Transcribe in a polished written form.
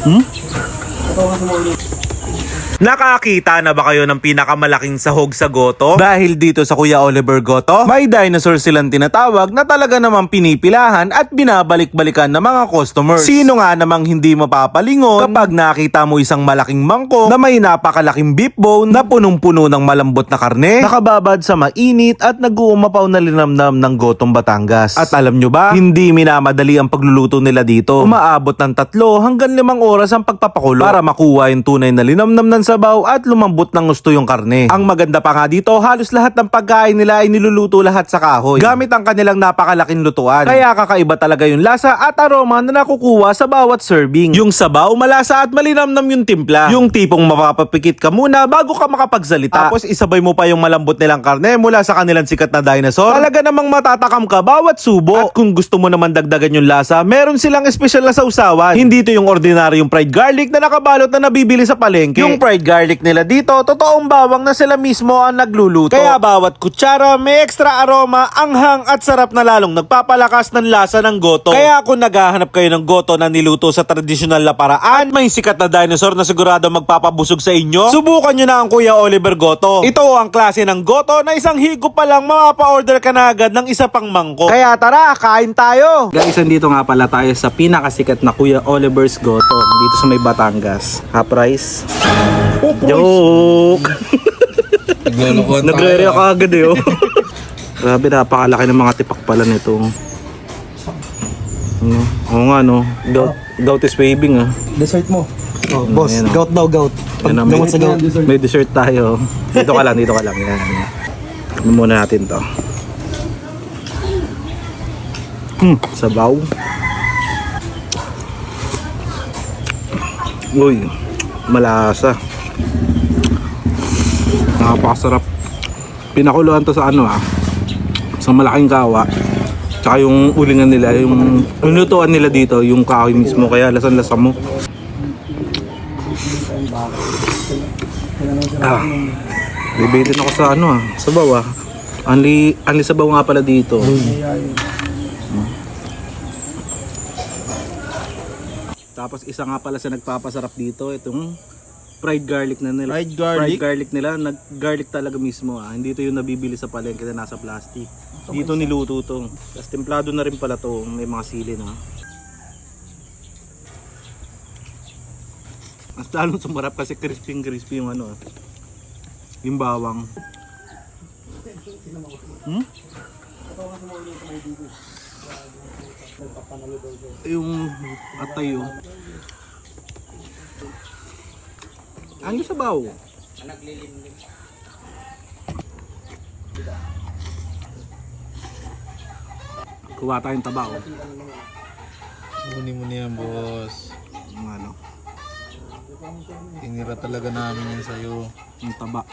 Hmm? Nakakita na ba kayo ng pinakamalaking sahog sa goto? Dahil dito sa Kuya Oliver Goto, may dinosaur silang tinatawag na talaga namang pinipilahan at binabalik-balikan ng mga customers. Sino nga namang hindi mapapalingon kapag nakita mo isang malaking mangkok na may napakalaking beef bone na punong-puno ng malambot na karne, nakababad sa mainit at nag-uumapaw na linamnam ng Gotong Batangas. At alam nyo ba, hindi minamadali ang pagluluto nila dito. Umaabot ng 3 hanggang 5 oras ang pagpapakulo para makuha yung tunay na linamnam ng sabaw at lumambot ng gusto yung karne. Ang maganda pa nga dito, halos lahat ng pagkain nila ay niluluto lahat sa kahoy gamit ang kanilang napakalaking lutuan. Kaya kakaiba talaga yung lasa at aroma na nakukuha sa bawat serving. Yung sabaw malasa at malinamnam yung timpla. Yung tipong mapapapikit ka muna bago ka makapagsalita. Tapos isabay mo pa yung malambot nilang karne mula sa kanilang sikat na dinosaur. Talaga namang matatakam ka bawat subo. At kung gusto mo naman dagdagan yung lasa, meron silang espesyal na sausawan. Hindi to yung ordinaryong fried garlic na nakabalot na nabibili sa palengke. Yung fried garlic nila dito, totoong bawang na sila mismo ang nagluluto. Kaya bawat kutsara may extra aroma, anghang at sarap na lalong nagpapalakas ng lasa ng goto. Kaya kung naghahanap kayo ng goto na niluto sa tradisyonal na paraan, may sikat na dinosaur na sigurado magpapabusog sa inyo, subukan nyo na ang Kuya Oliver Goto. Ito ang klase ng goto na isang higop pa lang mapapa-order ka na agad ng isa pang mangkok. Kaya tara, kain tayo! Guys, andito nga pala tayo sa pinakasikat na Kuya Oliver's Goto dito sa may Batangas. Half price. Joke! Nagre-react ka agad eh. Grabe, napakalaki ng mga tipak pala nito. Oo nga no, gout is waving ah. Dessert mo. Oh, boss, Ayan, gout daw, gout. Pag Ayan, gamot sa gout. may dessert tayo. Dito ka lang, dito ka lang. Yan. Ano muna natin to. Sabaw. Uy, malasa. Napakasarap. Pinakuluan to sa ano sa malaking kawa. Tsaka yung ulingan nila, yung lutuan nila dito, yung kahoy mismo, kaya lasan-lasa mo. Bibitin ako sa sabaw Only sabaw nga pala dito. Tapos isa nga pala sa nagpapasarap dito, itong fried garlic na nila. Fried garlic nila, nag-garlic talaga mismo Hindi to yung nabibili sa palengke na nasa plastic. Dito niluto to. Tapos templado na rin pala to, may mga sili na. Mas lalong sumarap kasi crispy yung yung bawang. Yung atay Ano sabaw? Naglilimlim. Kuha tayong taba Muni mo yan, boss. Yung Tinira talaga namin yan sa'yo. yung taba.